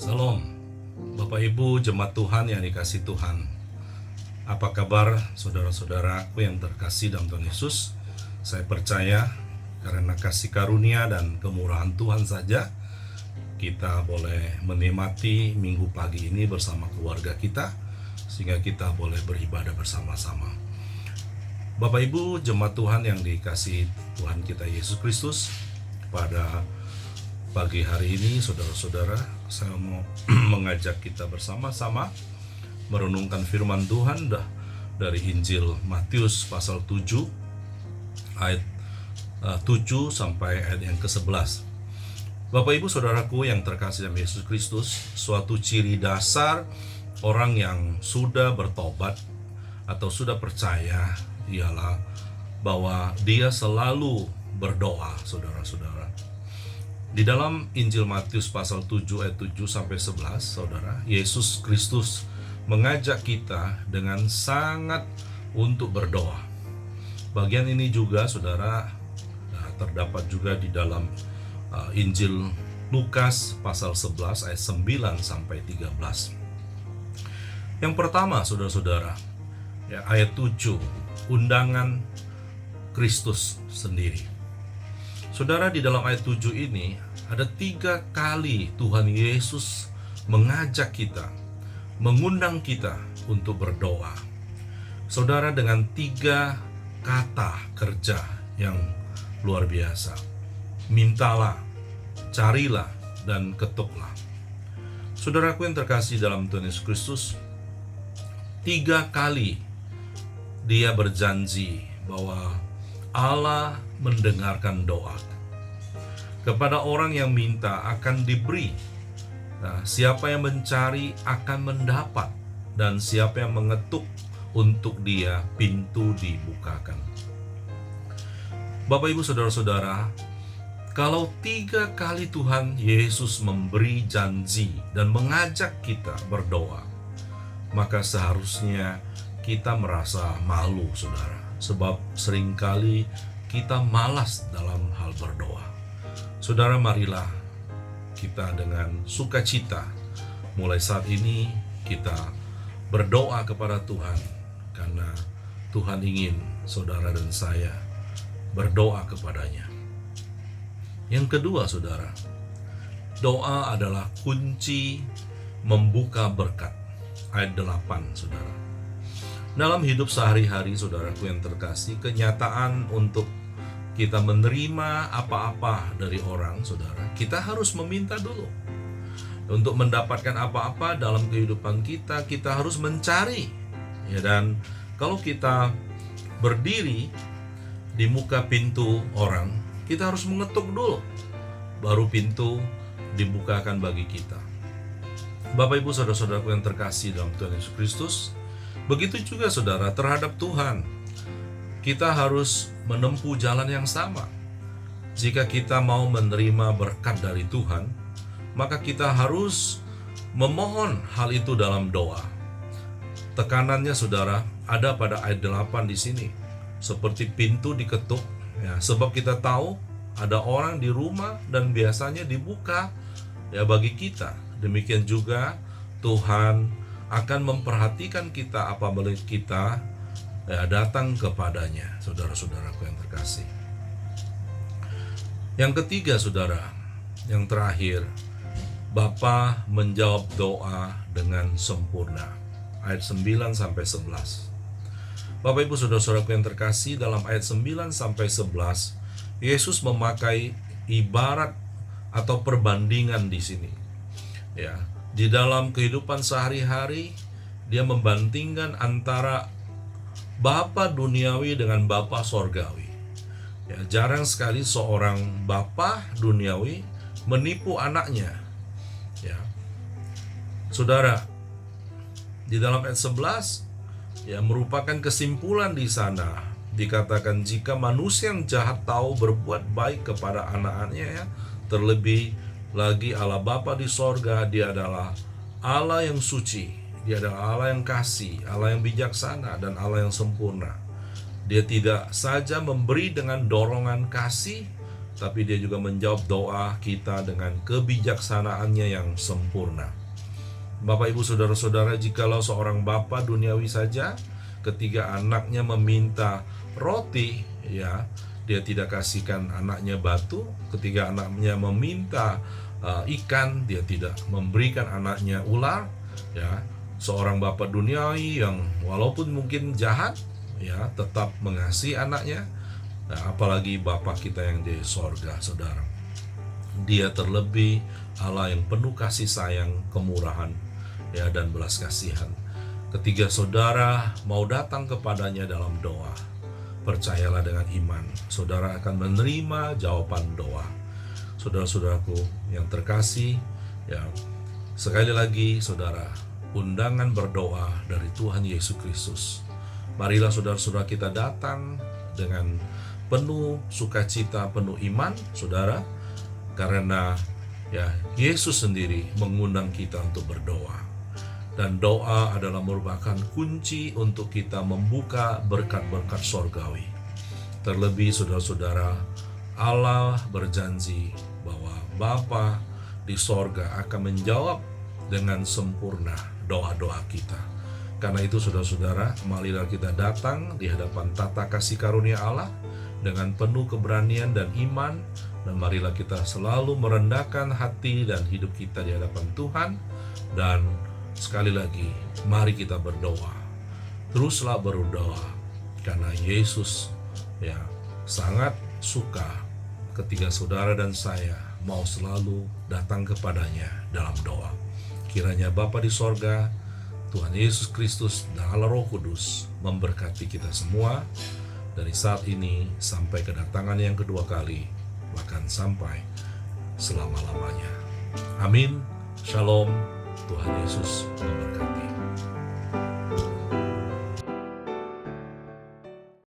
Salam, Bapak Ibu jemaat Tuhan yang dikasihi Tuhan. Apa kabar saudara-saudaraku yang terkasih dalam Tuhan Yesus? Saya percaya karena kasih karunia dan kemurahan Tuhan saja kita boleh menikmati minggu pagi ini bersama keluarga kita, sehingga kita boleh beribadah bersama-sama. Bapak Ibu jemaat Tuhan yang dikasihi Tuhan kita Yesus Kristus, pada pagi hari ini saudara-saudara, saya mau mengajak kita bersama-sama merenungkan firman Tuhan dari Injil Matius pasal 7 ayat 7 sampai ayat yang ke-11. Bapak Ibu saudaraku yang terkasih dalam Yesus Kristus, suatu ciri dasar orang yang sudah bertobat atau sudah percaya ialah bahwa dia selalu berdoa, saudara-saudara. Di dalam Injil Matius pasal 7 ayat 7 sampai 11, saudara, Yesus Kristus mengajak kita dengan sangat untuk berdoa. Bagian ini juga, saudara, terdapat juga di dalam Injil Lukas pasal 11 ayat 9 sampai 13. Yang pertama, saudara-saudara, ayat 7, undangan Kristus sendiri. Saudara, di dalam ayat 7 ini ada 3 kali Tuhan Yesus mengajak kita, mengundang kita untuk berdoa. Saudara, dengan 3 kata kerja yang luar biasa. Mintalah, carilah, dan ketuklah. Saudaraku yang terkasih dalam Tuhan Yesus Kristus, 3 kali dia berjanji bahwa Allah mendengarkan doa. Kepada orang yang minta akan diberi. Nah, siapa yang mencari akan mendapat, dan siapa yang mengetuk untuk dia pintu dibukakan. Bapak Ibu saudara-saudara, kalau 3 kali Tuhan Yesus memberi janji dan mengajak kita berdoa, maka seharusnya kita merasa malu, saudara, sebab seringkali kita malas dalam hal berdoa. Saudara, marilah kita dengan sukacita mulai saat ini kita berdoa kepada Tuhan, karena Tuhan ingin saudara dan saya berdoa kepadanya. Yang kedua, saudara, doa adalah kunci membuka berkat. Ayat 8, saudara. Dalam hidup sehari-hari, saudaraku yang terkasih, kenyataan untuk kita menerima apa-apa dari orang, saudara, kita harus meminta dulu. Untuk mendapatkan apa-apa dalam kehidupan kita, kita harus mencari. Ya, dan kalau kita berdiri di muka pintu orang, kita harus mengetuk dulu, baru pintu dibukakan bagi kita. Bapak Ibu saudara-saudaraku yang terkasih dalam Tuhan Yesus Kristus, begitu juga saudara terhadap Tuhan. Kita harus menempuh jalan yang sama. Jika kita mau menerima berkat dari Tuhan, maka kita harus memohon hal itu dalam doa. Tekanannya, saudara, ada pada ayat 8 di sini. Seperti pintu diketuk, ya, sebab kita tahu ada orang di rumah dan biasanya dibuka ya bagi kita. Demikian juga Tuhan akan memperhatikan kita apabila kita datang kepadanya, saudara-saudaraku yang terkasih. Yang ketiga, saudara, yang terakhir, Bapa menjawab doa dengan sempurna. Ayat 9 sampai 11. Bapak Ibu saudara-saudaraku yang terkasih, dalam ayat 9 sampai 11, Yesus memakai ibarat atau perbandingan di sini. Ya, di dalam kehidupan sehari-hari dia membandingkan antara Bapa duniawi dengan Bapa sorgawi. Ya, jarang sekali seorang bapa duniawi menipu anaknya. Ya. Saudara, di dalam ayat 11 ya merupakan kesimpulan di sana. Dikatakan jika manusia yang jahat tahu berbuat baik kepada anak-anaknya, ya, terlebih lagi Allah Bapa di sorga, dia adalah Allah yang suci. Dia adalah Allah yang kasih, Allah yang bijaksana, dan Allah yang sempurna. Dia tidak saja memberi dengan dorongan kasih, tapi dia juga menjawab doa kita dengan kebijaksanaannya yang sempurna. Bapak, Ibu, Saudara-saudara, jikalau seorang bapa duniawi saja ketika anaknya meminta roti, ya, dia tidak kasihkan anaknya batu. Ketika anaknya meminta ikan, dia tidak memberikan anaknya ular, ya. Seorang bapa duniawi yang walaupun mungkin jahat, ya, tetap mengasihi anaknya. Nah, apalagi Bapa kita yang di sorga, saudara. Dia terlebih Allah yang penuh kasih sayang, kemurahan, ya, dan belas kasihan. Ketika saudara mau datang kepadanya dalam doa, percayalah dengan iman, saudara akan menerima jawaban doa. Saudara-saudaraku yang terkasih, ya, sekali lagi saudara, undangan berdoa dari Tuhan Yesus Kristus. Marilah saudara-saudara kita datang dengan penuh sukacita, penuh iman, saudara, karena ya Yesus sendiri mengundang kita untuk berdoa. Dan doa adalah merupakan kunci untuk kita membuka berkat-berkat sorgawi. Terlebih saudara-saudara, Allah berjanji bahwa Bapa di sorga akan menjawab dengan sempurna doa-doa kita. Karena itu saudara-saudara, marilah kita datang di hadapan tata kasih karunia Allah dengan penuh keberanian dan iman, dan marilah kita selalu merendahkan hati dan hidup kita di hadapan Tuhan. Dan sekali lagi, mari kita berdoa. Teruslah berdoa, karena Yesus, ya, sangat suka ketika saudara dan saya mau selalu datang kepadanya dalam doa. Kiranya Bapa di sorga, Tuhan Yesus Kristus dan Allah Roh Kudus memberkati kita semua dari saat ini sampai kedatangan yang kedua kali, bahkan sampai selama-lamanya. Amin. Shalom. Tuhan Yesus memberkati.